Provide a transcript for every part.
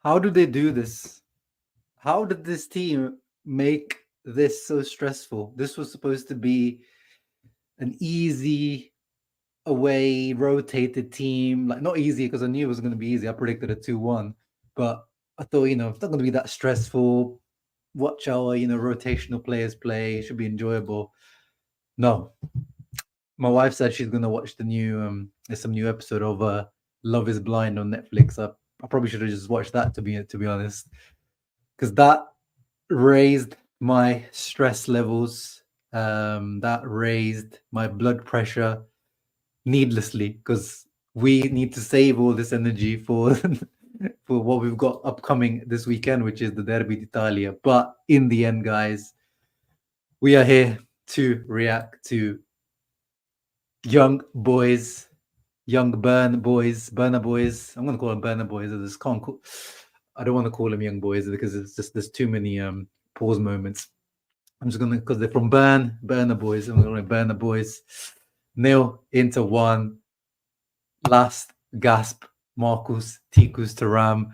How do they do this? How did this team make this so stressful? This was supposed to be an easy away rotated team. Like, not easy because I knew it was going to be easy. I predicted a 2-1, but I thought, it's not going to be that stressful. Watch our, rotational players play. It should be enjoyable. No. My wife said she's going to watch there's some new episode of Love is Blind on Netflix. I probably should have just watched that, to be honest, because that raised my stress levels. That raised my blood pressure needlessly, because we need to save all this energy for for what we've got upcoming this weekend, which is the Derby d'Italia. But in the end, guys, we are here to react to young boys, young Burner boys. I'm going to call them Burner boys. I don't want to call them young boys because there's too many pause moments. I'm just going to, because they're from Burner boys. I'm going to Burner boys. 0-1. Last gasp. Marcus Thuram.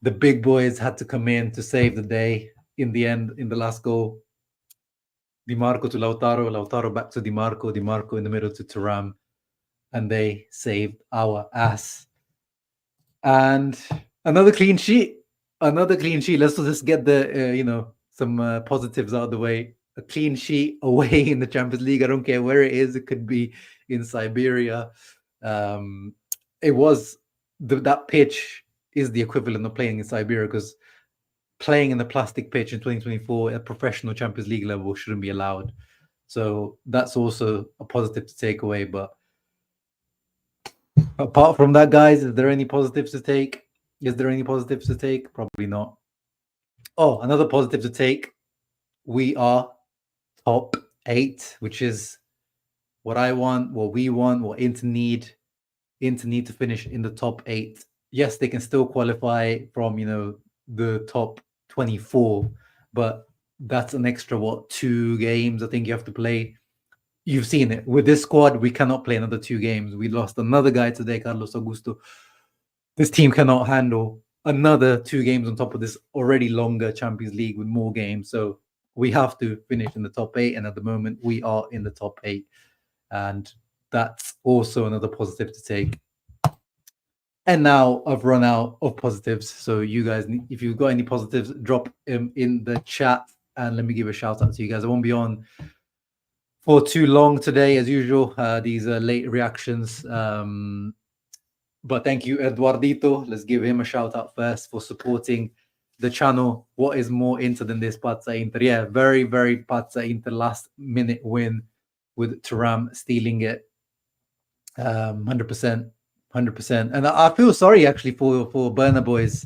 The big boys had to come in to save the day in the end, in the last goal. Di Marco to Lautaro back to Di Marco in the middle to Thuram, and they saved our ass. And another clean sheet. Let's just get the some positives out of the way. A clean sheet away in the Champions League. I don't care where it is. It could be in Siberia. It was that pitch is the equivalent of playing in Siberia, because playing in the plastic pitch in 2024 at professional Champions League level shouldn't be allowed. So that's also a positive to take away. But apart from that, guys, is there any positives to take? Probably not. Oh, another positive to take. We are top 8, which is what I want, what we want, what Inter need. Inter need to finish in the top 8. Yes, they can still qualify from, the top 24, but that's an extra, 2 games I think you have to play. You've seen it. With this squad, we cannot play another 2 games. We lost another guy today, Carlos Augusto. This team cannot handle another 2 games on top of this already longer Champions League with more games. So we have to finish in the top 8, and at the moment we are in the top 8, and that's also another positive to take. And now I've run out of positives. So you guys, if you've got any positives, drop them in the chat, and let me give a shout out to you guys. I won't be on for too long today, as usual. These are late reactions. But thank you, Eduardito. Let's give him a shout out first for supporting the channel. What is more Inter than this Pazza Inter? Yeah, very, very Pazza Inter. Last minute win with Thuram stealing it. 100%. And I feel sorry actually for Burner boys.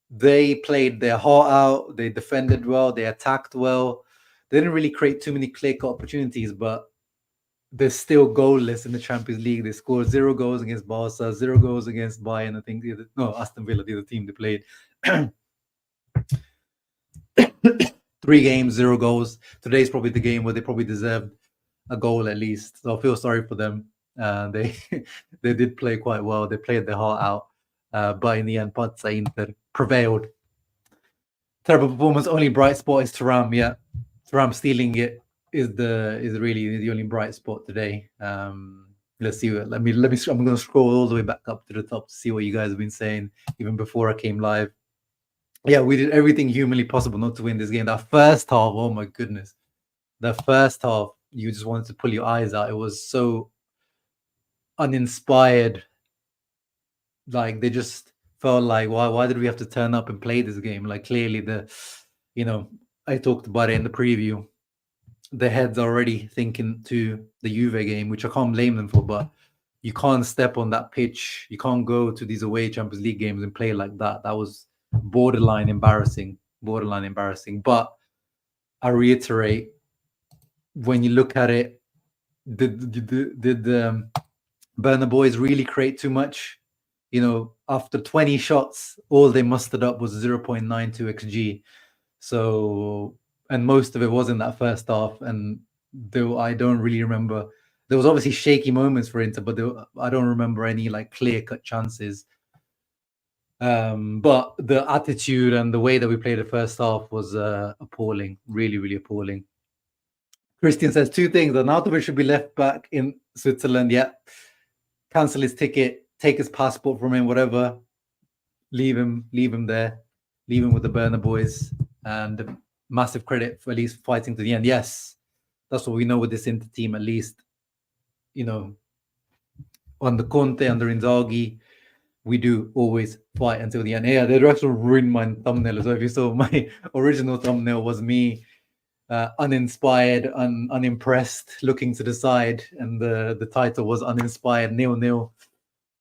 They played their heart out. They defended well. They attacked well. They didn't really create too many clear-cut opportunities, but they're still goalless in the Champions League. They scored 0 goals against Barca, 0 goals against Bayern. I think Aston Villa, the other team they played. 3 games, 0 goals. Today's probably the game where they probably deserved a goal at least. So I feel sorry for them. They did play quite well. They played their heart out, but in the end, Pazza Inter prevailed. Terrible performance. Only bright spot is Thuram. Yeah, Thuram stealing it is really the only bright spot today. Let's see. Let me. I'm going to scroll all the way back up to the top to see what you guys have been saying even before I came live. Yeah, we did everything humanly possible not to win this game. That first half, oh my goodness, the first half, you just wanted to pull your eyes out. It was so uninspired. Like, they just felt like, why did we have to turn up and play this game? Like, clearly I talked about it in the preview. The head's already thinking to the Juve game, which I can't blame them for, but you can't step on that pitch. You can't go to these away Champions League games and play like that. That was borderline embarrassing. But I reiterate, when you look at it, did the Burner boys really create too much? After 20 shots, all they mustered up was 0.92 xg. So, and most of it was in that first half. And I don't really remember. There was obviously shaky moments for Inter, but I don't remember any like clear-cut chances. But the attitude and the way that we played the first half was appalling, really, really appalling. Christian says 2 things. Arnautovic should be left back in Switzerland. Yeah. Cancel his ticket, take his passport from him, whatever. Leave him there. Leave him with the Berner boys. And massive credit for at least fighting to the end. Yes. That's what we know with this Inter team, at least. You know, under Conte, under Inzaghi, we do always fight until the end. Yeah, they actually ruined my thumbnail. So if you saw, my original thumbnail was me uninspired, unimpressed, looking to the side, and the title was uninspired 0-0.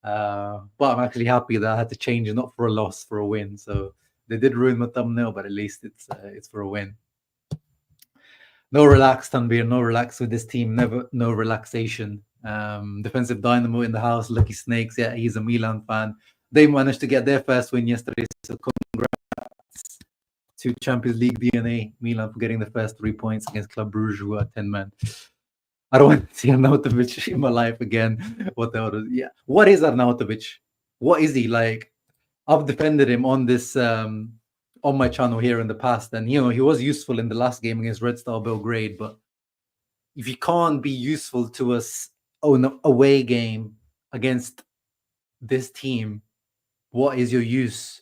But I'm actually happy that I had to change it, not for a loss, for a win. So they did ruin my thumbnail, but at least it's for a win. No relax, Tanbir. No relax with this team. Never, no relaxation. Defensive dynamo in the house. Lucky Snakes. Yeah, he's a Milan fan. They managed to get their first win yesterday. So congrats to Champions League DNA. Milan for getting the first 3 points against Club Brugge, who are 10 men. I don't want to see Arnautovic in my life again. What the hell? Yeah. What is Arnautovic? What is he like? I've defended him on this on my channel here in the past, and you know he was useful in the last game against Red Star Belgrade. But if you can't be useful to us on an away game against this team, what is your use?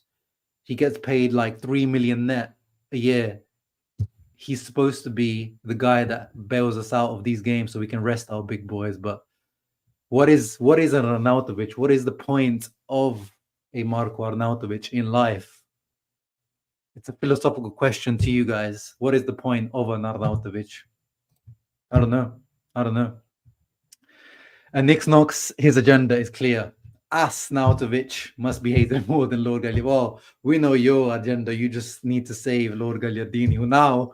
He gets paid like 3 million net a year. He's supposed to be the guy that bails us out of these games so we can rest our big boys. But what is an Arnautovic? What is the point of a Marco Arnautovic in life? It's a philosophical question to you guys. What is the point of an Arnautovic? I don't know. And Nick Knox, his agenda is clear. Arnautovic must be hated more than Lord Gagliardini. Well, we know your agenda. You just need to save Lord Gagliardini, who now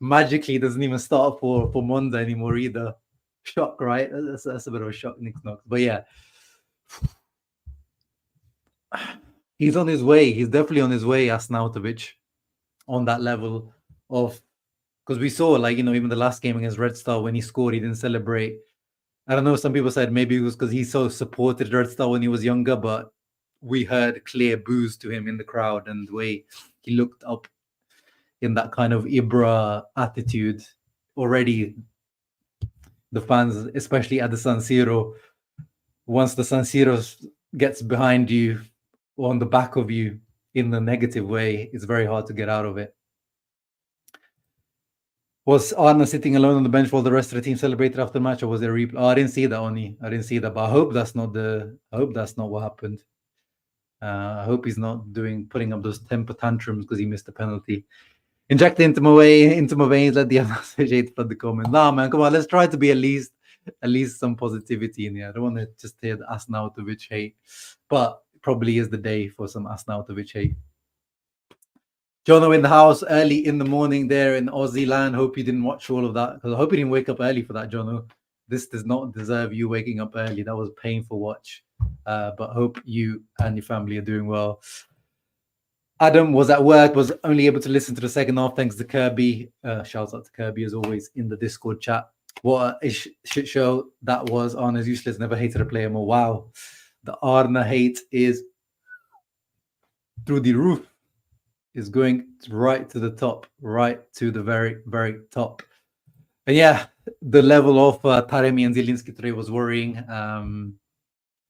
magically doesn't even start for Monza anymore either. Shock, right? That's a bit of a shock, Nick Knox. But yeah, he's on his way. He's definitely on his way, Arnautovic, on that level of, because we saw, like, you know, even the last game against Red Star, when he scored, he didn't celebrate. I don't know, some people said maybe it was because he so supported Red Star when he was younger, but we heard clear boos to him in the crowd, and the way he looked up in that kind of Ibra attitude. Already the fans, especially at the San Siro, once the San Siro gets behind you or on the back of you in the negative way, it's very hard to get out of it. Was Arna sitting alone on the bench while the rest of the team celebrated after the match, or was there a replay? Oh, I didn't see that, Oni. I didn't see that, but I hope that's not what happened. I hope he's not putting up those temper tantrums because he missed a penalty. Inject it into my veins. Let the others hate for the comment. Nah, man, come on. Let's try to be at least some positivity in here. I don't want to just hear the Arnautovic hate, but probably is the day for some Arnautovic hate. Jono in the house early in the morning there in Aussie land. Hope you didn't watch all of that, because I hope you didn't wake up early for that, Jono. This does not deserve you waking up early. That was a painful watch. But hope you and your family are doing well. Adam was at work, was only able to listen to the second half thanks to Kirby. Shouts out to Kirby as always in the Discord chat. What a shit show that was. Arna's useless, never hated a player more. Wow. The Arna hate is through the roof. Is going right to the top, right to the very, very top. And yeah, the level of Taremi and Zielinski today was worrying.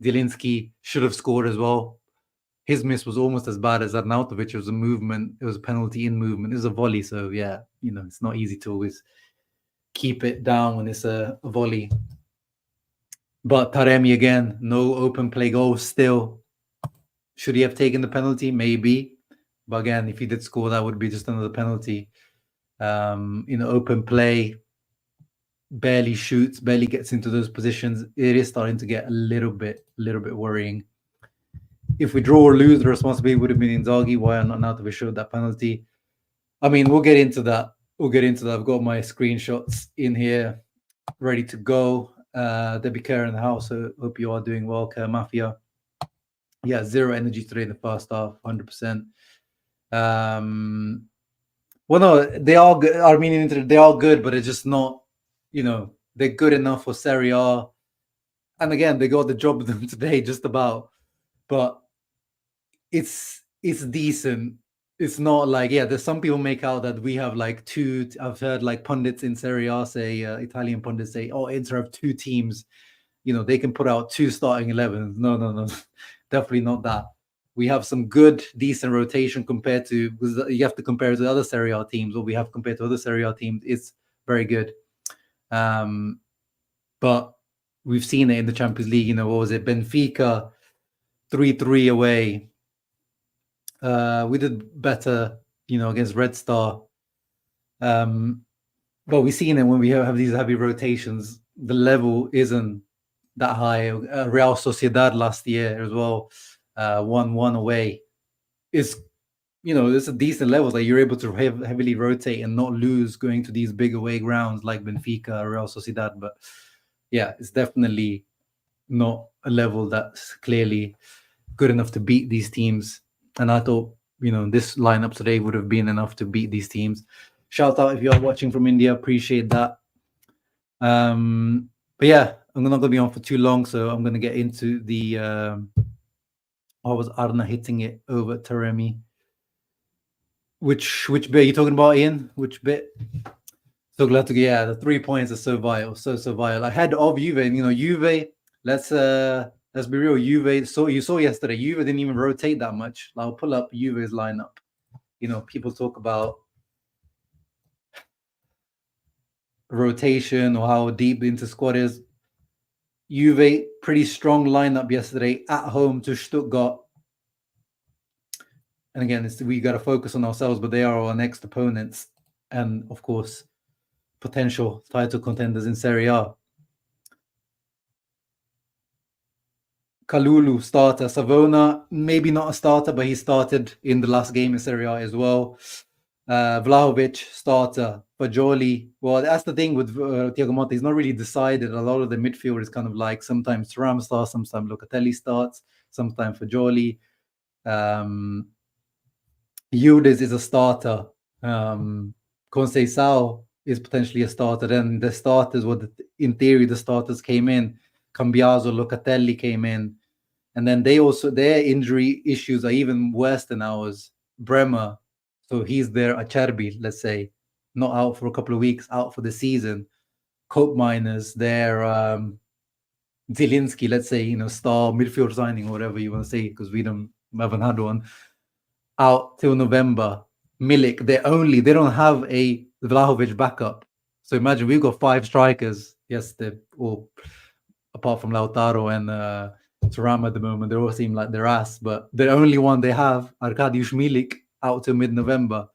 Zielinski should have scored as well. His miss was almost as bad as Arnautovic. It was a movement. It was a penalty in movement. It was a volley. So yeah, you know, it's not easy to always keep it down when it's a volley. But Taremi again, no open play goal still. Should he have taken the penalty? Maybe. But again, if he did score, that would be just another penalty. Open play, barely shoots, barely gets into those positions. It is starting to get a little bit worrying. If we draw or lose, the responsibility would have been Inzaghi. Why Arnautovic showed that penalty? I mean, we'll get into that. I've got my screenshots in here ready to go. Debbie Kerr in the house. So hope you are doing well, Kerr Mafia. Yeah, zero energy today in the first half, 100%. Well, no, they are good. Armenian, they are good, but it's just not, they're good enough for Serie A. And again, they got the job done today, just about. But it's decent. It's not like, yeah, there's some people make out that we have like two. I've heard like pundits in Serie A say, Italian pundits say, oh, Inter have two teams. You know, they can put out two starting 11s. No, definitely not that. We have some good, decent rotation compared to, because you have to compare to the other Serie A teams. What we have compared to other Serie A teams, it's very good. But we've seen it in the Champions League. You know, what was it? Benfica 3-3 away. We did better, you know, against Red Star. But we've seen it when we have these heavy rotations. The level isn't that high. Real Sociedad last year as well, 1-1 away. It's, you know, it's a decent level that you're able to heavily rotate and not lose going to these big away grounds like Benfica, Real Sociedad. But yeah, it's definitely not a level that's clearly good enough to beat these teams. And I thought, you know, this lineup today would have been enough to beat these teams. Shout out if you're watching from India, appreciate that. But yeah, I'm not going to be on for too long, so I'm going to get into the. How was Arna hitting it over Taremi? Which bit are you talking about, Ian? Which bit? So glad to get. Yeah, the 3 points are so vital, so vital. Ahead of Juve, you know, Juve. Let's be real. Juve. So you saw yesterday, Juve didn't even rotate that much. I'll pull up Juve's lineup. You know, people talk about rotation or how deep the inter squad is. Juve, pretty strong lineup yesterday at home to Stuttgart. And again, we got to focus on ourselves, but they are our next opponents. And of course, potential title contenders in Serie A. Kalulu, starter. Savona, maybe not a starter, but he started in the last game in Serie A as well. Vlahovic, starter. Fagioli, well, that's the thing with Thiago Motta. He's not really decided. A lot of the midfield is kind of like sometimes Thuram starts, sometimes Locatelli starts, sometimes Fagioli. Eudes is a starter. Conceição is potentially a starter. Then the starters, in theory, the starters came in. Cambiaso, Locatelli came in. And then their injury issues are even worse than ours. Bremer, so he's their Acerbi, let's say, not out for a couple of weeks, out for the season. Cope Miners, their Zielinski, let's say, you know, star midfield signing, or whatever you want to say, because we haven't had one, out till November. Milik, they don't have a Vlahovic backup. So imagine we've got 5 strikers. Yes, they're all, apart from Lautaro and Thuram at the moment, they all seem like their ass. But the only one they have, Arkadiusz Milik, out till mid-November.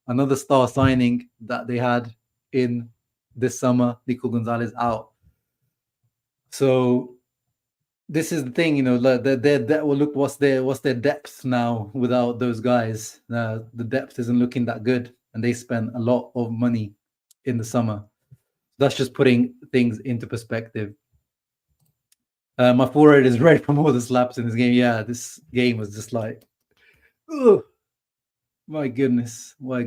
Another star signing that they had in this summer, Nico Gonzalez, out. So this is the thing, you know, look, what's their depth now without those guys? The depth isn't looking that good, and they spent a lot of money in the summer. That's just putting things into perspective. My forehead is red from all the slaps in this game. Yeah, this game was just like, oh, my goodness. Why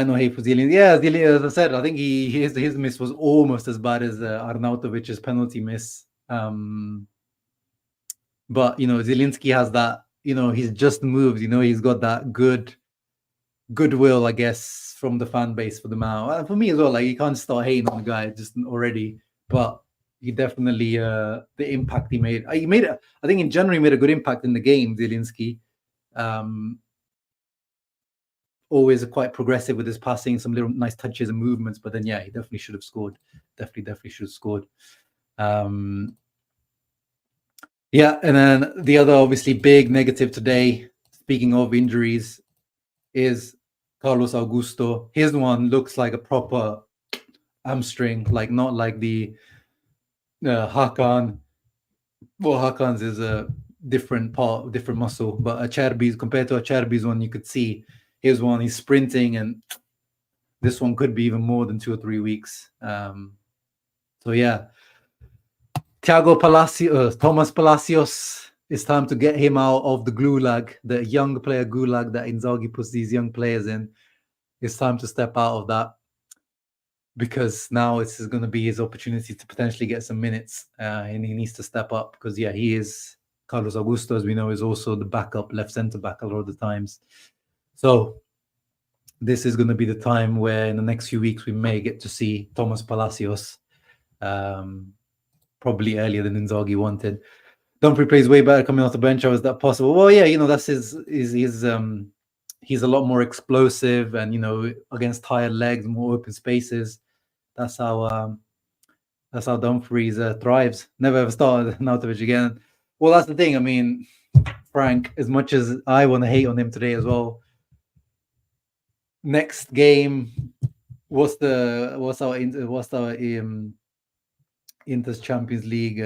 no hate for Zielinski? Yeah, Zielinski, as I said, I think his miss was almost as bad as Arnautovic's penalty miss. But, you know, Zielinski has that, you know, he's just moved, you know, he's got that goodwill, I guess, from the fan base for the man. And for me as well, like, you can't start hating on the guy just already. But he definitely, the impact he made. I think in general, he made a good impact in the game, Zielinski. Always quite progressive with his passing, some little nice touches and movements. But then, yeah, he definitely should have scored. Definitely should have scored. Yeah, and then the other obviously big negative today, speaking of injuries, is Carlos Augusto. His one looks like a proper hamstring, like not like the Hakan. Well, Hakan's is a different muscle, but Acerbi's, compared to Acerbi's one, you could see his one, he's sprinting, and this one could be even more than 2 or 3 weeks. So yeah, Thomas Palacios, it's time to get him out of the gulag, the young player gulag that Inzaghi puts these young players in. It's time to step out of that, because now this is going to be his opportunity to potentially get some minutes, and he needs to step up, because yeah, he is Carlos Augusto, as we know, is also the backup left centre back a lot of the times. So this is going to be the time where in the next few weeks we may get to see Thomas Palacios, probably earlier than Inzaghi wanted. Dumfries plays way better coming off the bench. How is that possible? Well, yeah, that's his he's a lot more explosive and against tired legs, more open spaces. That's how Dumfries thrives. Never ever started Arnautovic again. Well, that's the thing. I mean, Frank, as much as I want to hate on him today as well, next game, what's our Inter's Champions League?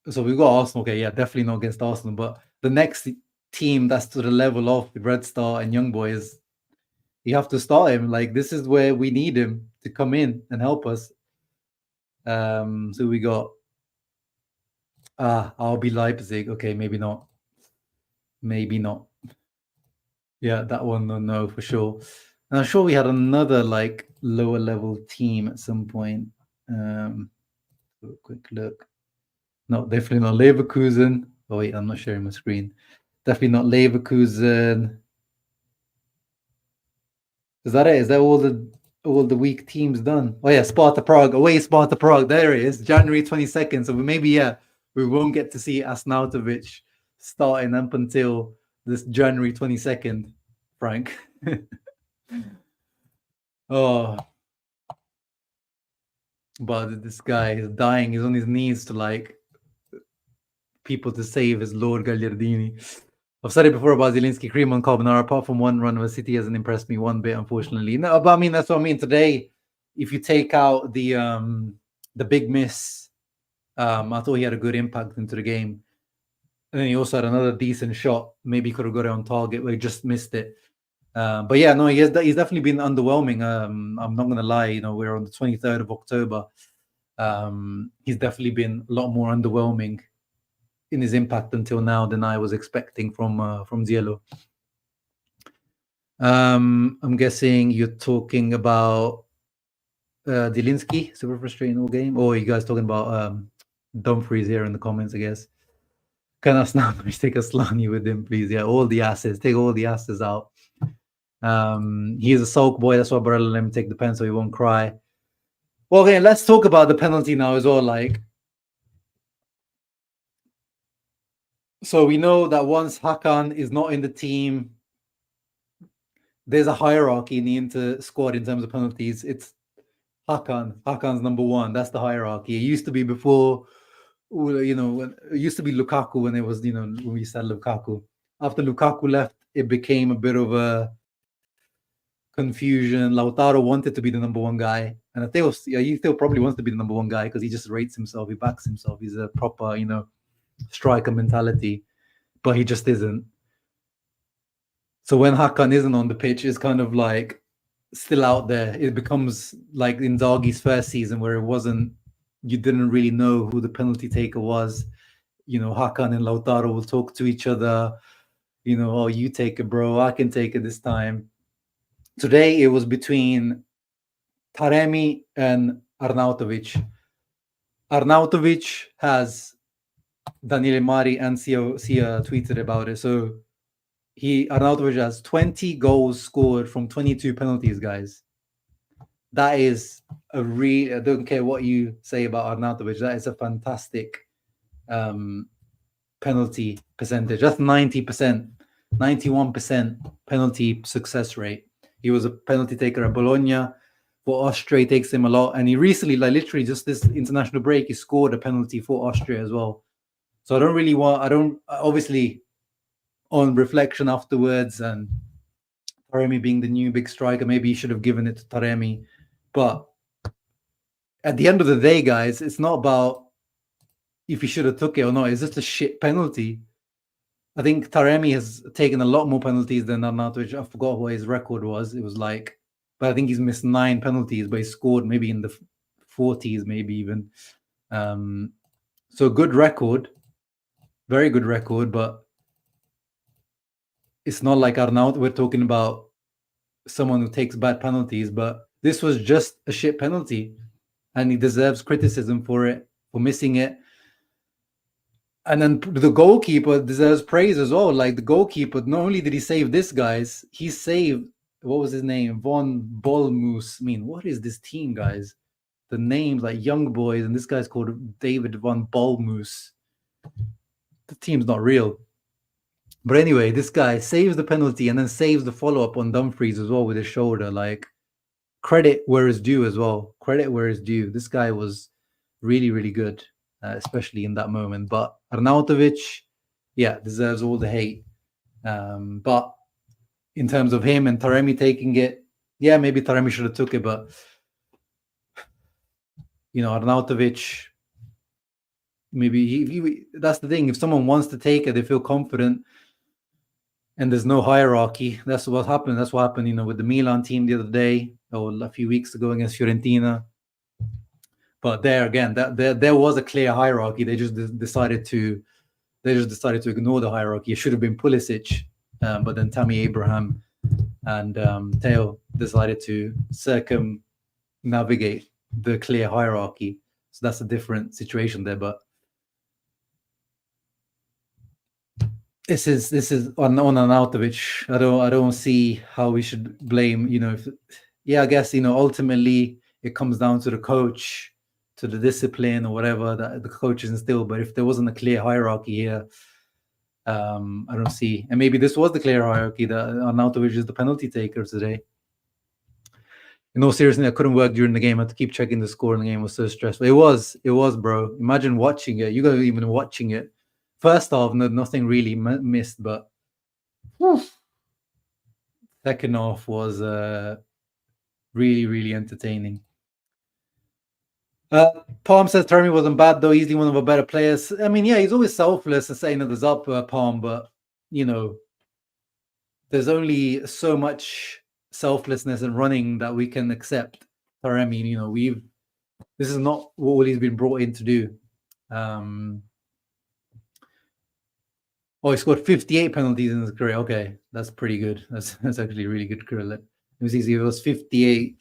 So we've got Arsenal. Okay, yeah, definitely not against Arsenal. But the next team that's to the level of Red Star and Young Boys, you have to start him. Like, this is where we need him to come in and help us. So we got RB Leipzig. Okay, maybe not. Yeah, that one, no, for sure. And I'm sure we had another like lower level team at some point. A quick look. No, definitely not Leverkusen. Oh wait, I'm not sharing my screen. Definitely not Leverkusen. Is that it? Is that all the weak teams done? Oh yeah, Sparta Prague. Away Sparta Prague. There it is. January 22nd. So we won't get to see Arnautovic starting up until this January 22nd, Frank. Oh. But this guy is dying. He's on his knees to like people to save his Lord Gagliardini. I've said it before about Zielinski, cream on carbonara. Apart from one run of a City, hasn't impressed me one bit, unfortunately. No, but I mean that's what I mean. Today, if you take out the big miss, I thought he had a good impact into the game, and then he also had another decent shot. Maybe he could have got it on target, but he just missed it. But yeah, no, he's definitely been underwhelming. I'm not gonna lie. We're on the 23rd of October. He's definitely been a lot more underwhelming in his impact until now than I was expecting from Zielo. I'm guessing you're talking about Zielinski, super frustrating all game. Or are you guys talking about Dumfries here in the comments, I guess? Can us now take a Slani with him, please? Yeah, all the asses. Take all the asses out. He's a sulk boy. That's why Barella let him take the pen so he won't cry. Well, okay, let's talk about the penalty now as well. Like, so we know that once Hakan is not in the team, there's a hierarchy in the Inter squad in terms of penalties. It's Hakan's number one. That's the hierarchy. It used to be before, it used to be Lukaku when it was, when we said Lukaku. After Lukaku left, it became a bit of a confusion. Lautaro wanted to be the number one guy. And he still probably wants to be the number one guy because he just rates himself. He backs himself. He's a proper, striker mentality. But he just isn't. So when Hakan isn't on the pitch, it's kind of like still out there. It becomes like Inzaghi's first season where you didn't really know who the penalty taker was. Hakan and Lautaro will talk to each other. Oh, you take it, bro. I can take it this time. Today, it was between Taremi and Arnautovic. Arnautovic has Daniele Mari and Sia tweeted about it. So Arnautovic has 20 goals scored from 22 penalties, guys. That is I don't care what you say about Arnautovic. That is a fantastic penalty percentage. That's 90%, 91% penalty success rate. He was a penalty taker at Bologna. For Austria, it takes him a lot. And he recently, like literally just this international break, he scored a penalty for Austria as well. So obviously, on reflection afterwards and Taremi being the new big striker, maybe he should have given it to Taremi. But at the end of the day, guys, it's not about if he should have took it or not. It's just a shit penalty. I think Taremi has taken a lot more penalties than Arnautovic. I forgot what his record was. It was like, but I think he's missed 9 penalties, but he scored maybe in the 40s, maybe even. So good record, very good record, but it's not like Arnaut. We're talking about someone who takes bad penalties, but this was just a shit penalty, and he deserves criticism for it, for missing it. And then the goalkeeper deserves praise as well. Like the goalkeeper, not only did he save this guys, he saved, what was his name? Von Bolmoose. I mean, what is this team, guys? The names like young boys, and this guy's called David von Bolmoose. The team's not real. But anyway, this guy saves the penalty and then saves the follow-up on Dumfries as well with his shoulder. Like, credit where it's due as well. Credit where it's due. This guy was really, really good, especially in that moment. But Arnautovic, yeah, deserves all the hate. But in terms of him and Taremi taking it, yeah, maybe Taremi should have took it. But, Arnautovic, maybe that's the thing. If someone wants to take it, they feel confident. And there's no hierarchy. That's what happened. That's what happened, with the Milan team the other day or a few weeks ago against Fiorentina. But there again, there was a clear hierarchy. They just decided to ignore the hierarchy. It should have been Pulisic, but then Tammy Abraham and Theo decided to circumnavigate the clear hierarchy. So that's a different situation there. But this is on Arnautovic. I don't see how we should blame. I guess ultimately it comes down to the coach, to the discipline or whatever that the coach is instilled. But if there wasn't a clear hierarchy here, I don't see. And maybe this was the clear hierarchy that Arnautovic is the penalty taker today. In all seriousness, I couldn't work during the game. I had to keep checking the score, and the game was so stressful. It was, bro. Imagine watching it. You guys even watching it. First half, nothing really missed, but second half was really, really entertaining. Palm says Taremi wasn't bad though. Easily one of our better players. I mean, yeah, he's always selfless and saying others up, Palm, but there's only so much selflessness and running that we can accept. Taremi, this is not what he's been brought in to do. He scored 58 penalties in his career. Okay, that's pretty good. That's actually a really good career. Let me see. It was 58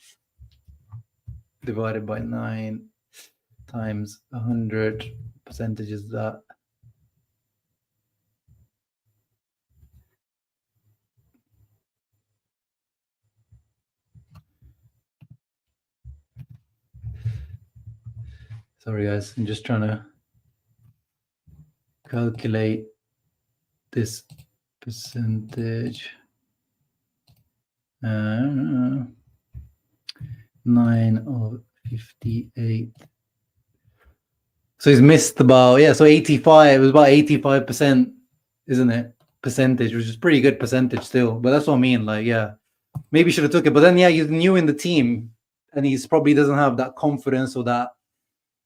divided by 9 times 100 percentages. That sorry, guys. I'm just trying to calculate this percentage. 9 of 58. So he's missed about, so 85. It was about 85%, isn't it? Percentage, which is pretty good percentage still. But that's what I mean. Like, yeah, maybe should have took it. But then, he's new in the team, and he's probably doesn't have that confidence or that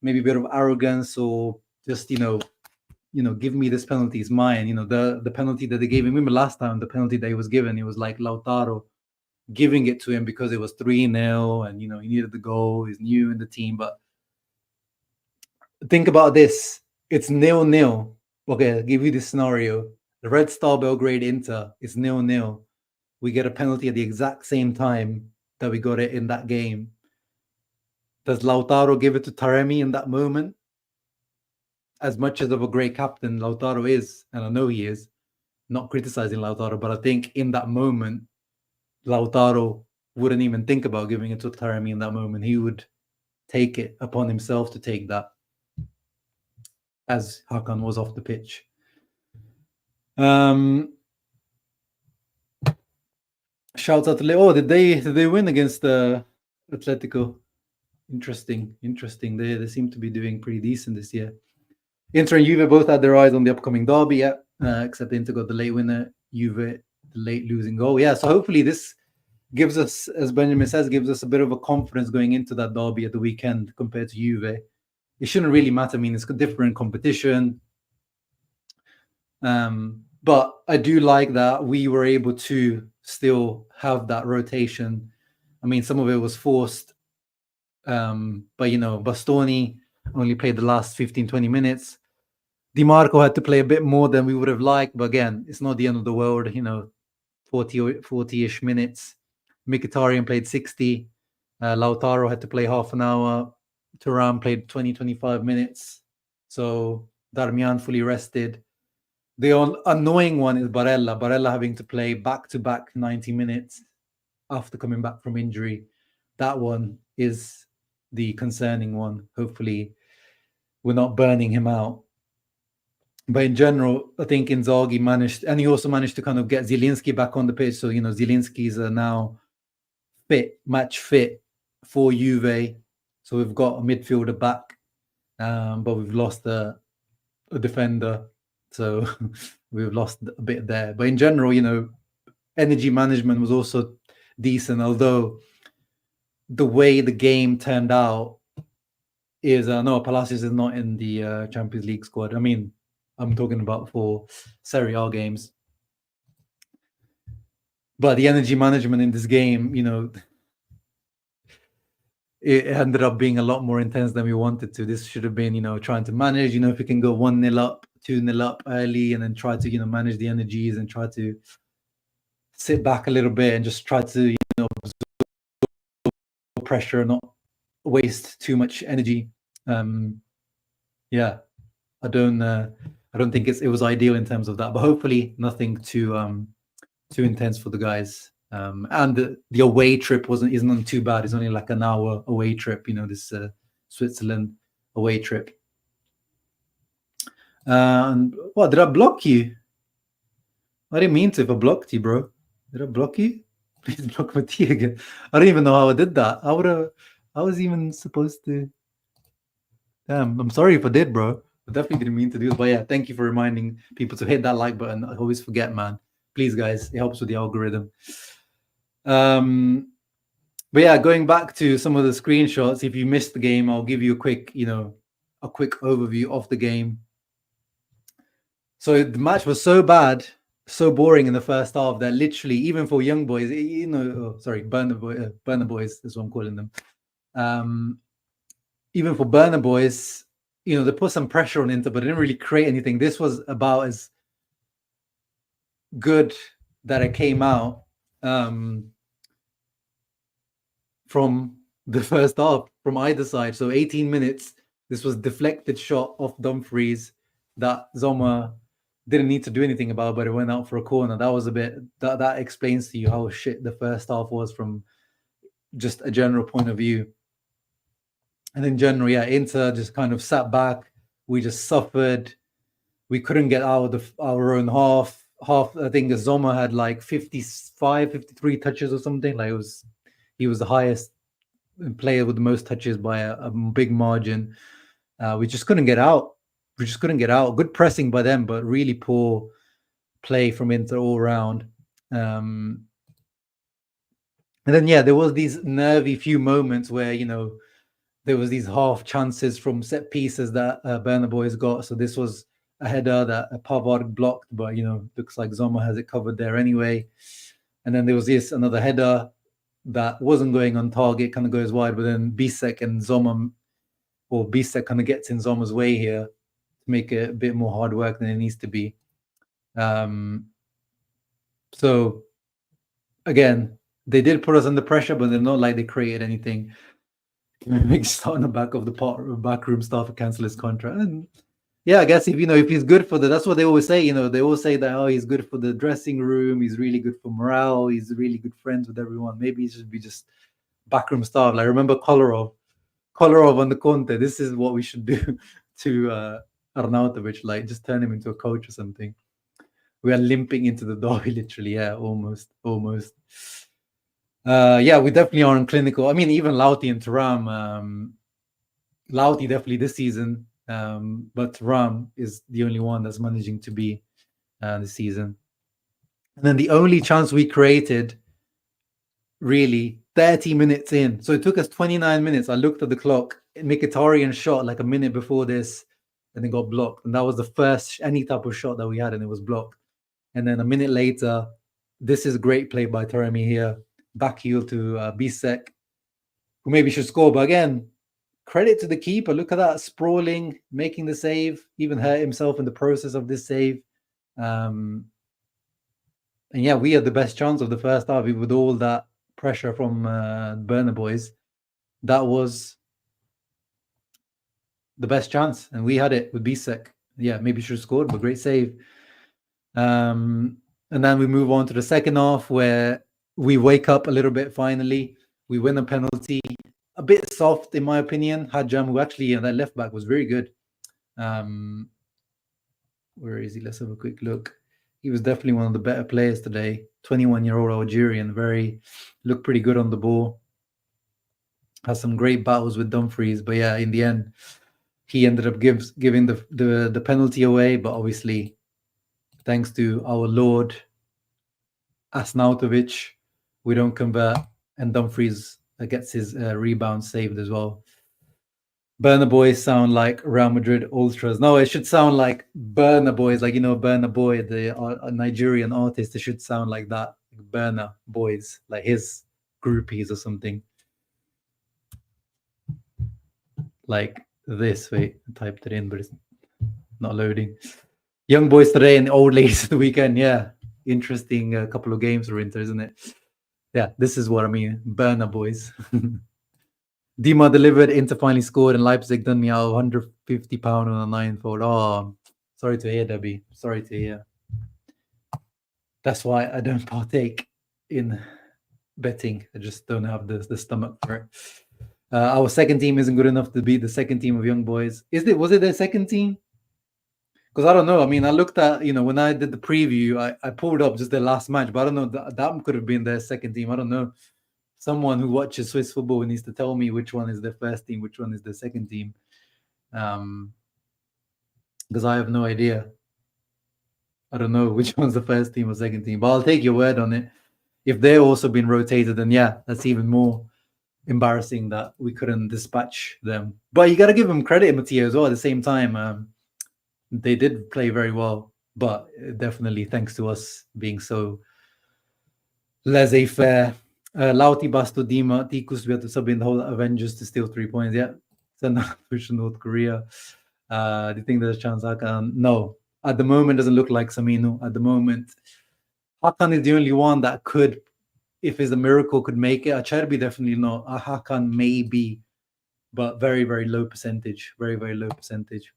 maybe a bit of arrogance or just give me this penalty, it's mine. The penalty that they gave him. Remember last time the penalty that he was given, it was like Lautaro giving it to him because it was 3-0 and he needed the goal. He's new in the team. But think about this. It's 0-0. Okay, I'll give you this scenario. The Red Star Belgrade Inter is 0-0. We get a penalty at the exact same time that we got it in that game. Does Lautaro give it to Taremi in that moment? As much as of a great captain Lautaro is, and I know he is, not criticizing Lautaro, but I think in that moment, Lautaro wouldn't even think about giving it to Taremi in that moment. He would take it upon himself to take that, as Hakan was off the pitch. Shouts out to Leo. Did they win against Atletico? Interesting. They seem to be doing pretty decent this year. Inter and Juve both had their eyes on the upcoming derby, except Inter got the late winner, Juve the late losing goal. So hopefully this gives us, as Benjamin says, gives us a bit of a confidence going into that derby at the weekend compared to Juve. It shouldn't really matter. I mean, it's a different competition. But I do like that we were able to still have that rotation. I mean, some of it was forced. But, Bastoni only played the last 15, 20 minutes. Di Marco had to play a bit more than we would have liked. But again, it's not the end of the world, 40-ish minutes. Mkhitaryan played 60. Lautaro had to play half an hour. Thuram played 20, 25 minutes. So Darmian fully rested. The annoying one is Barella. Barella having to play back-to-back 90 minutes after coming back from injury. That one is the concerning one. Hopefully, we're not burning him out. But in general, I think Inzaghi managed, and he also managed to kind of get Zielinski back on the pitch. So, Zielinski's now match fit for Juve. So we've got a midfielder back, but we've lost a defender. So we've lost a bit there. But in general, energy management was also decent, although the way the game turned out is, no, Palacios is not in the Champions League squad. I mean, I'm talking about for Serie A games. But the energy management in this game, it ended up being a lot more intense than we wanted to. This should have been, trying to manage, if we can go 1-0 up, 2-0 up early, and then try to, manage the energies and try to sit back a little bit and just try to, absorb pressure, not waste too much energy. Yeah, I don't think it was ideal in terms of that, but hopefully nothing too intense for the guys. And the away trip isn't too bad. It's only like an hour away trip, this Switzerland away trip. And what, did I block you? I didn't mean to. If I blocked you, bro, did I block you? Please block my T again. I don't even know how I did that. I was even supposed to. Damn, I'm sorry if I did, bro. I definitely didn't mean to do it. But yeah, thank you for reminding people to hit that like button. I always forget, man. Please, guys, it helps with the algorithm. But yeah, going back to some of the screenshots, if you missed the game, I'll give you a quick overview of the game. So the match was so bad, so boring in the first half that literally, even for young boys, Burner boys is what I'm calling them. Even for Burner boys, they put some pressure on Inter, but they didn't really create anything. This was about as good that it came out from the first half from either side. So 18 minutes, this was deflected shot off Dumfries that Zomer didn't need to do anything about, but it went out for a corner. That was a bit, that explains to you how shit the first half was from just a general point of view. And in general, yeah, Inter just kind of sat back. We just suffered. We couldn't get out of our own half. I think Zomer had like 55, 53 touches or something. Like he was the highest player with the most touches by a big margin. We just couldn't get out. Good pressing by them, but really poor play from Inter all around. And then, yeah, there was these nervy few moments where, there was these half chances from set pieces that Berner boys got. So this was a header that Pavard blocked, but, looks like Zomer has it covered there anyway. And then there was another header that wasn't going on target, kind of goes wide, but then Bisek and Zomer, or Bisek kind of gets in Zomer's way here to make it a bit more hard work than it needs to be. So, again, they did put us under pressure, but they're not like they created anything. Big start on the back of the backroom staff to cancel his contract. And yeah, I guess if he's good for that's what they always say. They always say that he's good for the dressing room. He's really good for morale. He's really good friends with everyone. Maybe he should be just backroom staff. Like remember Kolarov on the Conte. This is what we should do to Arnautovic. Like just turn him into a coach or something. We are limping into the derby, literally. Yeah, almost. Yeah, we definitely aren't clinical. I mean, even Lauti and Thuram. Lauti definitely this season, but Thuram is the only one that's managing to be this season. And then the only chance we created, really, 30 minutes in. So it took us 29 minutes. I looked at the clock. Mkhitaryan shot like a minute before this, and then got blocked. And that was the first any type of shot that we had, and it was blocked. And then a minute later, this is great play by Taremi here. Back heel to Bisek, who maybe should score. But again, credit to the keeper. Look at that, sprawling, making the save, even hurt himself in the process of this save. And yeah, we had the best chance of the first half with all that pressure from Burner boys. That was the best chance, and we had it with Bisek. Yeah, maybe should have scored, but great save. And then we move on to the second half where we wake up a little bit finally. We win a penalty. A bit soft, in my opinion. Hajam, who actually, that left back was very good. Where is he? Let's have a quick look. He was definitely one of the better players today. 21-year-old Algerian, looked pretty good on the ball. Has some great battles with Dumfries, but yeah, in the end, he ended up giving the penalty away. But obviously, thanks to our Lord Arnautovic, we don't convert, and Dumfries gets his rebound saved as well. Burner Boys sound like Real Madrid ultras. No, it should sound like Burner Boys, like, Burner Boy, the Nigerian artist. It should sound like that, like Burner Boys, like his groupies or something. Like this. Wait, I typed it in, but it's not loading. Young boys today and old ladies the weekend. Yeah, interesting couple of games for Inter, isn't it? Yeah, this is what I mean. Burner Boys. Dima delivered, Inter finally scored, and Leipzig done me out of £150 on a 9-fold. Oh, sorry to hear, Debbie. Sorry to hear. That's why I don't partake in betting. I just don't have the stomach for it. Our second team isn't good enough to beat the second team of young boys. Was it their second team? Because I don't know. I mean, I looked at, when I did the preview, I pulled up just their last match, but I don't know. That could have been their second team. I don't know. Someone who watches Swiss football needs to tell me which one is their first team, which one is their second team. Because I have no idea. I don't know which one's the first team or second team, but I'll take your word on it. If they're also been rotated, then yeah, that's even more embarrassing that we couldn't dispatch them. But you got to give them credit, Mattia, as well. At the same time, they did play very well, but definitely thanks to us being so laissez-faire. Lauti, Basto, Dima, Tikus, we had to sub in the whole Avengers to steal 3 points. Yeah, send out to North Korea. Do you think there's a chance Hakan? No. At the moment, doesn't look like Saminu. At the moment, Hakan is the only one that could, if it's a miracle, could make it. Acerbi definitely not. Hakan maybe, but very, very low percentage. Very, very low percentage.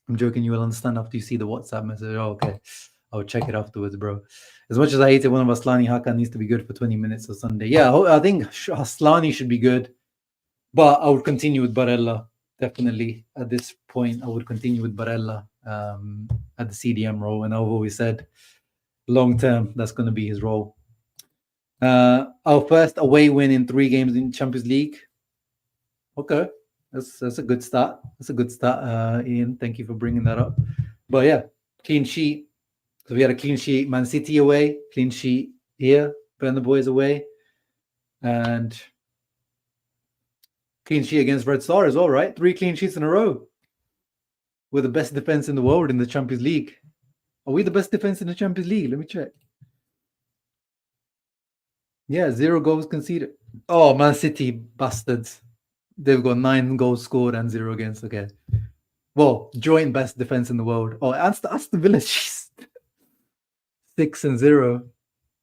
I'm joking. You will understand after you see the WhatsApp message. Oh, okay. I'll check it afterwards, bro. As much as I hated one of Aslani, Hakan needs to be good for 20 minutes on Sunday. Yeah, I think Aslani should be good, but I would continue with Barella. Definitely at this point, I would continue with Barella at the CDM role. And I've always said long term, that's going to be his role. Our first away win in 3 games in Champions League. Okay, that's a good start. That's a good start, Ian. Thank you for bringing that up. But yeah, clean sheet. So we had a clean sheet, Man City away, clean sheet here, Burner Boys away, and clean sheet against Red Star as well, right? 3 clean sheets in a row. We're the best defense in the world in the Champions League. Are we the best defense in the Champions League? Let me check. Yeah, 0 goals conceded. Oh, Man City bastards. They've got 9 goals scored and 0 against. Okay. Well, joint best defense in the world. Oh, Aston Villa, 6-0.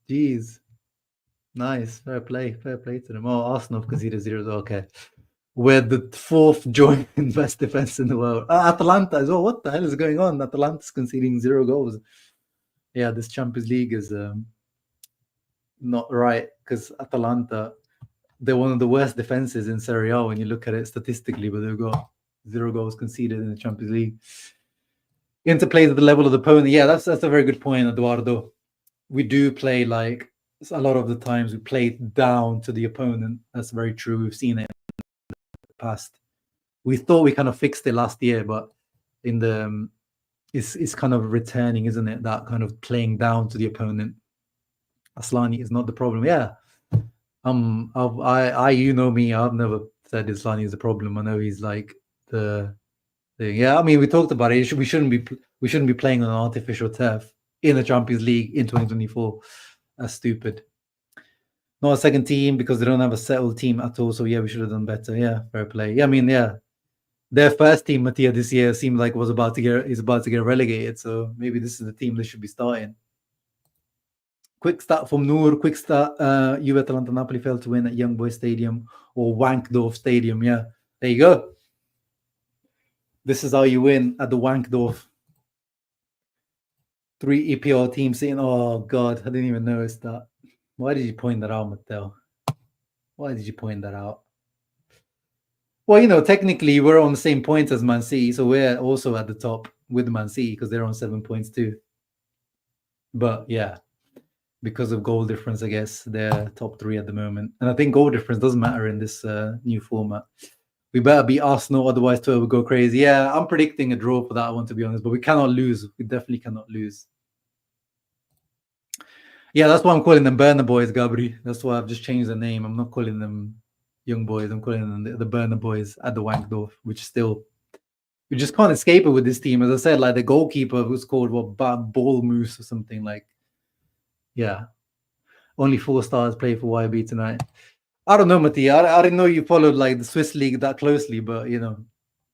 Jeez. Nice. Fair play to them. Oh, Arsenal conceded 0. Okay. We're the 4th joint best defense in the world. Atalanta as well. What the hell is going on? Atalanta's conceding 0 goals. Yeah, this Champions League is not right, because Atalanta, they're one of the worst defenses in Serie A when you look at it statistically, but they've got 0 goals conceded in the Champions League. Inter plays at the level of the opponent. Yeah, that's a very good point, Eduardo. We do play like a lot of the times we play down to the opponent. That's very true. We've seen it in the past. We thought we kind of fixed it last year, but in the it's kind of returning, isn't it? That kind of playing down to the opponent. Aslani is not the problem. Yeah. You know me, I've never said Aslani is the problem. I know he's like the yeah. I mean, we talked about it. We shouldn't be playing on an artificial turf in the Champions League in 2024. That's stupid. Not a second team because they don't have a settled team at all. So yeah, we should have done better. Yeah, fair play. Yeah, I mean, yeah, their first team, Mattia, this year seemed like is about to get relegated. So maybe this is the team they should be starting. Quick start from Noor. Quick start. Juve, Atalanta, Napoli failed to win at Young Boys Stadium or Wankdorf Stadium. Yeah, there you go. This is how you win at the Wankdorf. 3 EPL teams saying, oh God, I didn't even notice that. Why did you point that out, Matteo? Why did you point that out? Well, you know, technically we're on the same points as Man City, so we're also at the top with Man City because they're on 7 points too. But yeah, because of goal difference, I guess they're top 3 at the moment. And I think goal difference doesn't matter in this new format. We better beat Arsenal, otherwise Twitter will go crazy. Yeah, I'm predicting a draw for that one, to be honest, but we cannot lose. We definitely cannot lose. Yeah, that's why I'm calling them Burner Boys, Gabri. That's why I've just changed the name. I'm not calling them Young Boys. I'm calling them the Burner Boys at the Wankdorf, which still, we just can't escape it with this team. As I said, like the goalkeeper who's called Ball Moose or something, like, yeah. Only 4 stars play for YB tonight. I don't know, Mati. I didn't know you followed like the Swiss league that closely, but you know,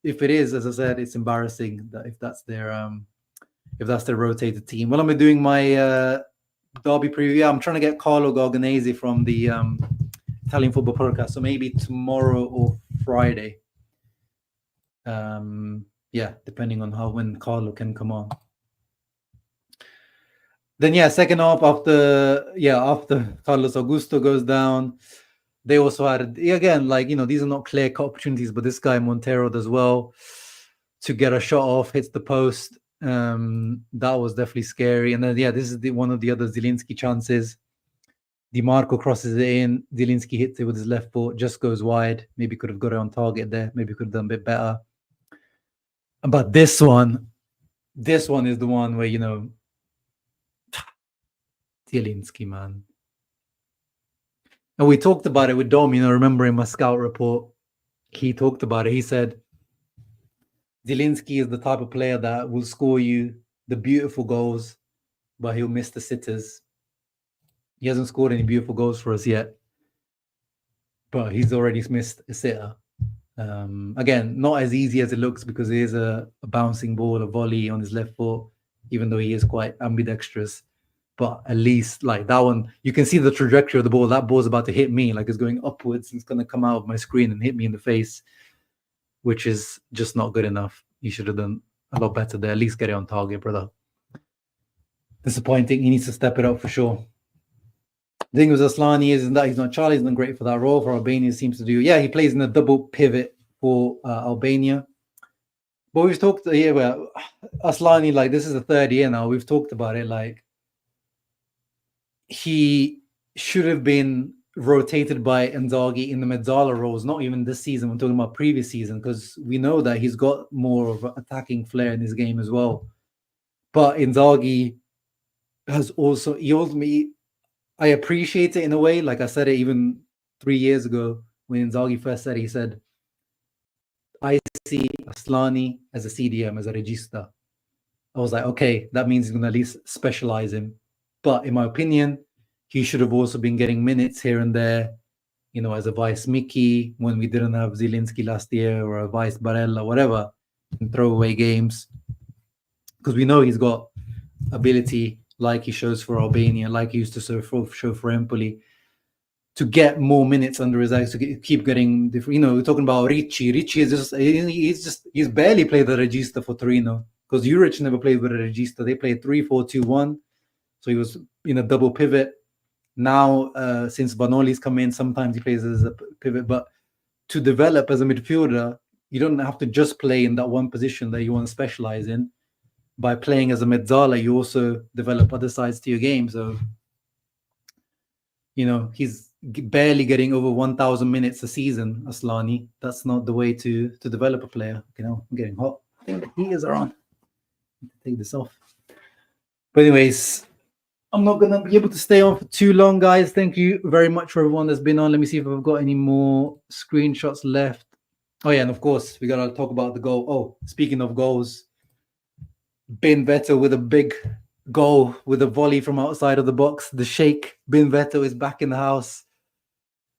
if it is, as I said, it's embarrassing that if that's their rotated team. Well, I'm doing my derby preview. Yeah, I'm trying to get Carlo Garganese from the Italian Football Podcast, so maybe tomorrow or Friday. Yeah, depending on when Carlo can come on. Then yeah, second half after Carlos Augusto goes down, they also had, again, like, you know, these are not clear-cut opportunities, but this guy Montero does well to get a shot off, hits the post. That was definitely scary. And then yeah, this is one of the other Zielinski chances. Di Marco crosses it in. Zielinski hits it with his left foot, just goes wide. Maybe could have got it on target there. Maybe could have done a bit better. But this one is the one where, you know, Zielinski, man. And we talked about it with Dom, you know, remember in my scout report, he talked about it. He said, Zielinski is the type of player that will score you the beautiful goals, but he'll miss the sitters. He hasn't scored any beautiful goals for us yet, but he's already missed a sitter. Again, not as easy as it looks because it is a bouncing ball, a volley on his left foot, even though he is quite ambidextrous. But at least like that one, you can see the trajectory of the ball. That ball's about to hit me, like it's going upwards. And it's going to come out of my screen and hit me in the face, which is just not good enough. You should have done a lot better there. At least get it on target, brother. Disappointing. He needs to step it up for sure. The thing with Aslani is that he's not Charlie. He's not great for that role. For Albania, seems to do. Yeah, he plays in a double pivot for Albania. But we've talked here about Aslani. Like this is the 3rd year now. We've talked about it. Like he should have been rotated by Inzaghi in the Mezzala roles. Not even this season. I'm talking about previous season because we know that he's got more of an attacking flair in his game as well. But Inzaghi has also I appreciate it in a way. Like I said it even 3 years ago when Inzaghi first said it, he said, I see Aslani as a CDM, as a regista. I was like, okay, that means he's going to at least specialize him. But in my opinion, he should have also been getting minutes here and there, you know, as a vice Mickey when we didn't have Zielinski last year, or a vice Barella, whatever, in throwaway games. Because we know he's got ability, like he shows for Albania, like he used to show for Empoli, to get more minutes under his eyes, to keep getting different. You know, we're talking about Ricci. Ricci is he's barely played the regista for Torino because Juric never played with a regista. They played 3-4-2-1, so he was in a double pivot. Now, since Vanoli's come in, sometimes he plays as a pivot. But to develop as a midfielder, you don't have to just play in that one position that you want to specialize in. By playing as a mezzala, you also develop other sides to your game. So, you know, he's barely getting over 1,000 minutes a season, Aslani. That's not the way to develop a player. You know, I'm getting hot. I think the heaters are on. Take this off. But anyways, I'm not going to be able to stay on for too long, guys. Thank you very much for everyone that's been on. Let me see if I've got any more screenshots left. Oh, yeah, and of course, we got to talk about the goal. Oh, speaking of goals, Bin Veto with a big goal with a volley from outside of the box. The Sheikh Bin Veto is back in the house.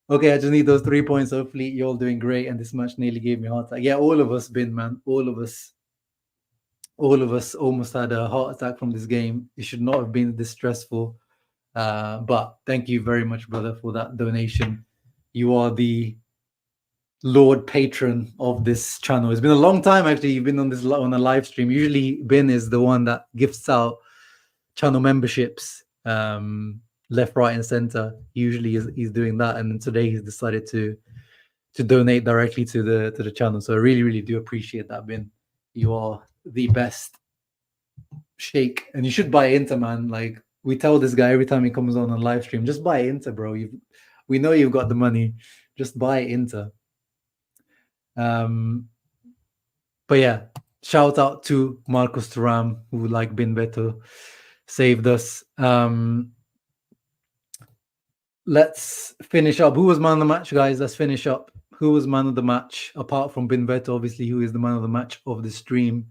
Okay, I just need those 3 points. Hopefully, you're all doing great. And this match nearly gave me a heart attack. Yeah, all of us, Bin, man. All of us almost had a heart attack from this game. It should not have been this stressful. But thank you very much, brother, for that donation. You are the Lord patron of this channel. It's been a long time actually. You've been on a live stream. Usually Ben is the one that gifts out channel memberships left, right, and center. Usually he's doing that, and today he's decided to donate directly to the channel. So I really do appreciate that, Ben. You are the best. Shake, and you should buy Inter, man. Like we tell this guy every time he comes on a live stream, just buy Inter, bro. We know you've got the money, just buy Inter. But yeah, shout out to Marcus Thuram, who, like Ben Beto, saved us. Let's finish up. Who was man of the match, guys? Let's finish up. Who was man of the match, apart from Ben Beto, obviously, who is the man of the match of the stream?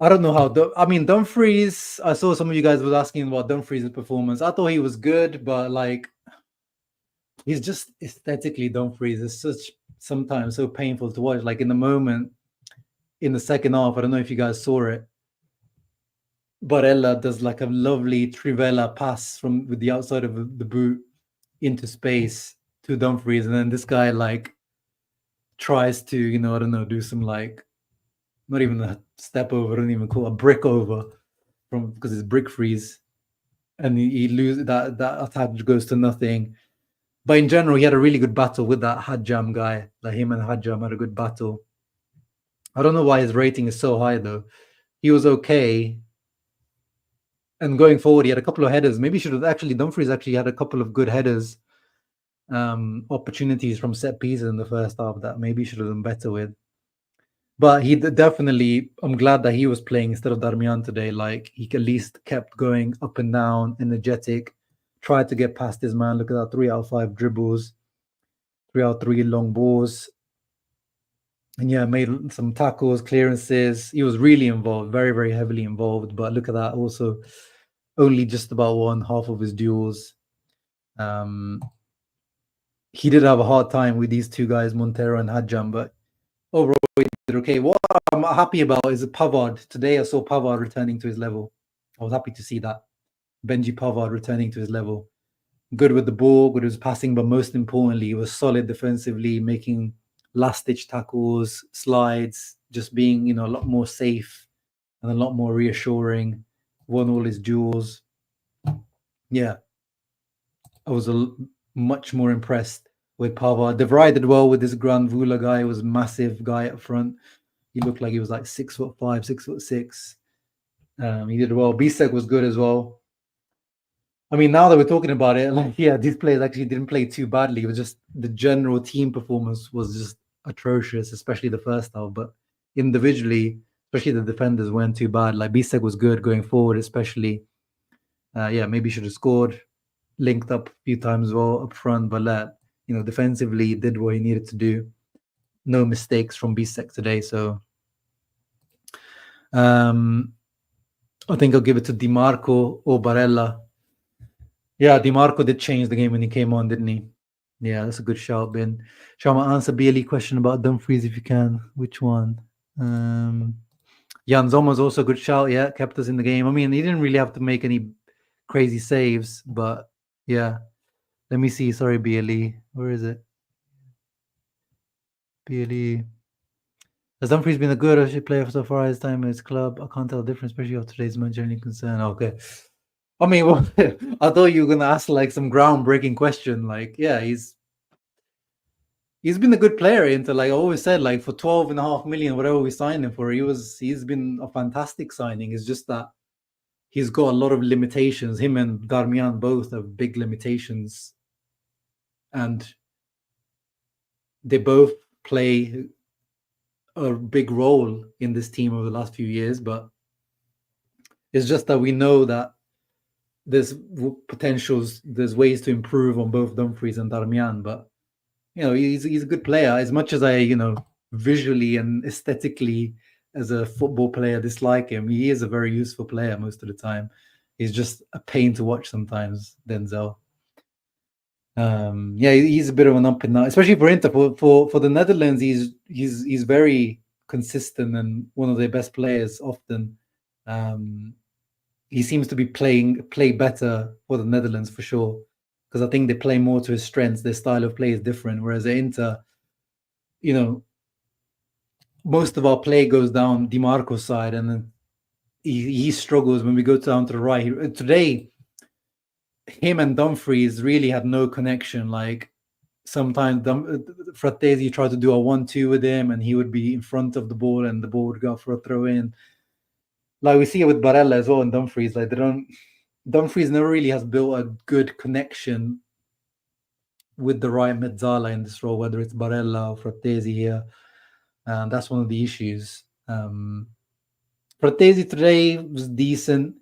I don't know how. Dumfries. I saw some of you guys was asking about Dumfries' performance. I thought he was good, but like, he's just aesthetically Dumfries is sometimes so painful to watch. Like in the moment, in the second half, I don't know if you guys saw it. Barella does like a lovely trivela pass with the outside of the boot into space to Dumfries, and then this guy like tries to, I don't know, do some like, not even a step over, I don't even call it a brick over because it's brick freeze, and he loses that attack goes to nothing. But in general, he had a really good battle with that Hadjam guy. Like him and Hadjam had a good battle. I don't know why his rating is so high though. He was okay. And going forward, he had a couple of headers. Maybe Dumfries actually had a couple of good headers, opportunities from set pieces in the first half that maybe should have done better with. But he definitely, I'm glad that he was playing instead of Darmian today. Like he at least kept going up and down, energetic, tried to get past his man. Look at that, 3 out of 5 dribbles, 3 out of 3 long balls. And yeah, made some tackles, clearances. He was really involved, very heavily involved. But look at that, also only just about won half of his duels. He did have a hard time with these two guys, Montero and Hadjam, but overall he did okay. What I'm happy about is Pavard. Today I saw Pavard returning to his level. I was happy to see that. Benji Pavard returning to his level. Good with the ball, good with his passing, but most importantly, he was solid defensively, making last-ditch tackles, slides, just being, a lot more safe and a lot more reassuring. Won all his duels. Yeah. I was much more impressed with Pavard. De Vrij did well with this Grand Vula guy. He was a massive guy up front. He looked like he was like 6'5", 6'6". He did well. Bisek was good as well. I mean, now that we're talking about it, like, yeah, these players actually didn't play too badly. It was just the general team performance was just atrocious, especially the first half. But individually, especially the defenders weren't too bad. Like Bisek was good going forward, especially. Yeah, maybe should have scored, linked up a few times as well up front, but defensively did what he needed to do. No mistakes from Bisek today, so I think I'll give it to Di Marco or Barella. Yeah, Di Marco did change the game when he came on, didn't he? Yeah, that's a good shout, Ben. Shama, answer BLE question about Dumfries if you can. Which one? Jan Zoma's also a good shout. Yeah, kept us in the game. I mean, he didn't really have to make any crazy saves, but yeah. Let me see. Sorry, BLE. Where is it? BLE. Has Dumfries been a good or should player so far his time in his club? I can't tell the difference, especially after today's match. Any concern? Okay. I mean, well, I thought you were gonna ask like some groundbreaking question. Like, yeah, he's been a good player into, like I always said, like for 12.5 million, whatever we signed him for, he's been a fantastic signing. It's just that he's got a lot of limitations. Him and Darmian both have big limitations, and they both play a big role in this team over the last few years. But it's just that we know that there's potentials, there's ways to improve on both Dumfries and Darmian. But he's a good player. As much as I visually and aesthetically as a football player dislike him, he is a very useful player most of the time. He's just a pain to watch sometimes, Denzel. Yeah, he's a bit of an up and down, especially for Inter. For the Netherlands, he's very consistent and one of their best players often. He seems to be play better for the Netherlands for sure, because I think they play more to his strengths. Their style of play is different, whereas at Inter, most of our play goes down Di Marco's side, and then he struggles when we go down to the right. Today, him and Dumfries really had no connection. Like sometimes Fratesi tried to do a 1-2 with him, and he would be in front of the ball, and the ball would go for a throw in. Like we see it with Barella as well and Dumfries. Like Dumfries never really has built a good connection with the right mezzala in this role, whether it's Barella or Fratesi here. And that's one of the issues. Fratesi today was decent.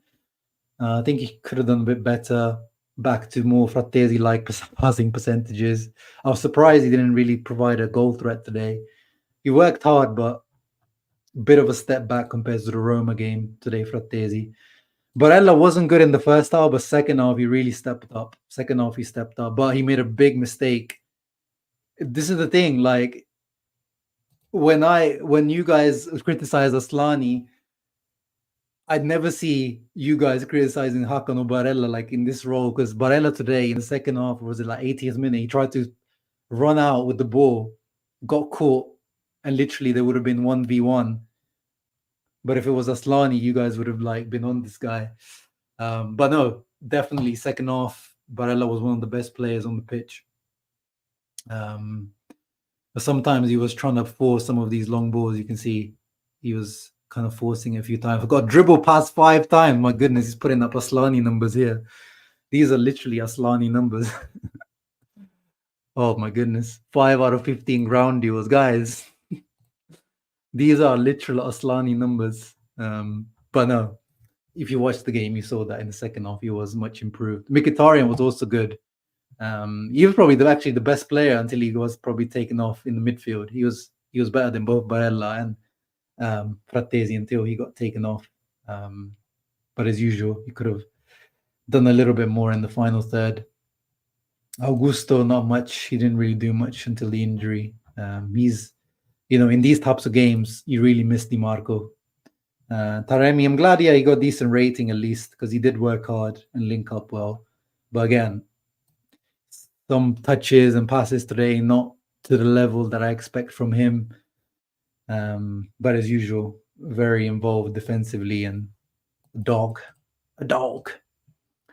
I think he could have done a bit better. Back to more Fratesi-like passing percentages. I was surprised he didn't really provide a goal threat today. He worked hard, but a bit of a step back compared to the Roma game today, Fratesi. Barella wasn't good in the first half, but second half he really stepped up. Second half he stepped up, but he made a big mistake. This is the thing, like when you guys criticize Aslani, I'd never see you guys criticizing Hakan or Barella like in this role, because Barella today in the second half, was it like 80th minute, he tried to run out with the ball, got caught, and literally there would have been 1v1. But if it was Aslani, you guys would have like been on this guy. But no, definitely second half, Barella was one of the best players on the pitch. But sometimes he was trying to force some of these long balls. You can see he was kind of forcing it a few times. I got dribble past 5 times. My goodness, he's putting up Aslani numbers here. These are literally Aslani numbers. Oh my goodness. 5 out of 15 ground duels. Guys, these are literal Aslani numbers. But no, if you watched the game, you saw that in the second half, he was much improved. Mkhitaryan was also good. He was probably the best player until he was probably taken off in the midfield. He was better than both Barella and Fratesi until he got taken off. But as usual, he could have done a little bit more in the final third. Augusto, not much. He didn't really do much until the injury. He's, in these types of games, you really miss Di Marco. Taremi, I'm glad, he got decent rating at least, because he did work hard and link up well. But again, some touches and passes today, not to the level that I expect from him. But as usual, very involved defensively and a dog. And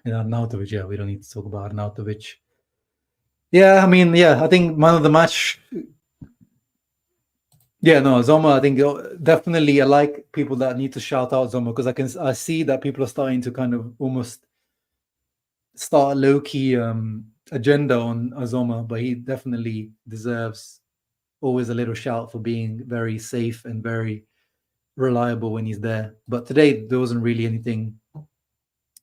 Arnautovic, we don't need to talk about Arnautovic. I think man of the match. Zoma, I think definitely I like people that need to shout out Zoma, because I see that people are starting to kind of almost start a low-key agenda on Azoma, but he definitely deserves always a little shout for being very safe and very reliable when he's there. But today there wasn't really anything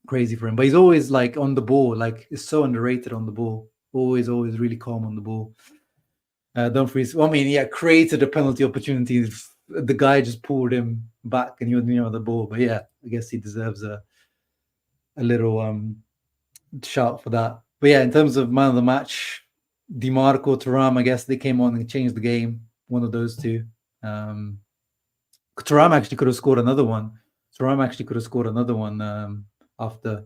crazy for him. But he's always like on the ball, like it's so underrated on the ball. Always really calm on the ball. Dumfries, created a penalty opportunity. The guy just pulled him back and he was near the ball. But I guess he deserves a little shout for that. But in terms of man of the match, Di Marco, Thuram, I guess they came on and changed the game. One of those two. Thuram actually could have scored another one. After,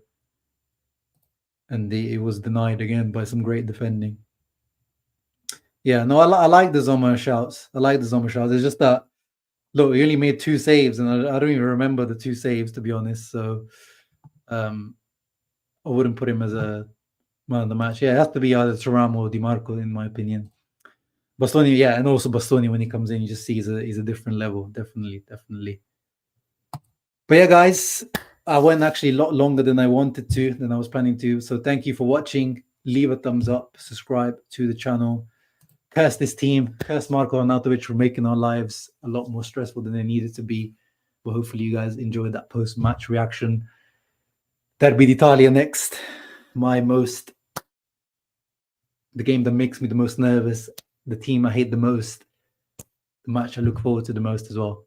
and it was denied again by some great defending. I like the Zoma shouts. It's just that, look, he only made 2 saves, and I don't even remember the 2 saves, to be honest. So I wouldn't put him as a man of the match. It has to be either Thuram or Di Marco, in my opinion. Bastoni, and also Bastoni, when he comes in, you just see he's a different level. Definitely. But guys, I went actually a lot longer than I was planning to. So thank you for watching. Leave a thumbs up, subscribe to the channel. Curse this team, curse Marco Arnautovic for making our lives a lot more stressful than they needed to be. But hopefully you guys enjoyed that post-match reaction. Derby d'Italia next. The game that makes me the most nervous, the team I hate the most, the match I look forward to the most as well.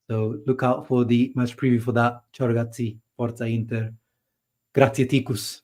So look out for the match preview for that. Ciao ragazzi, Forza Inter. Grazie Ticus.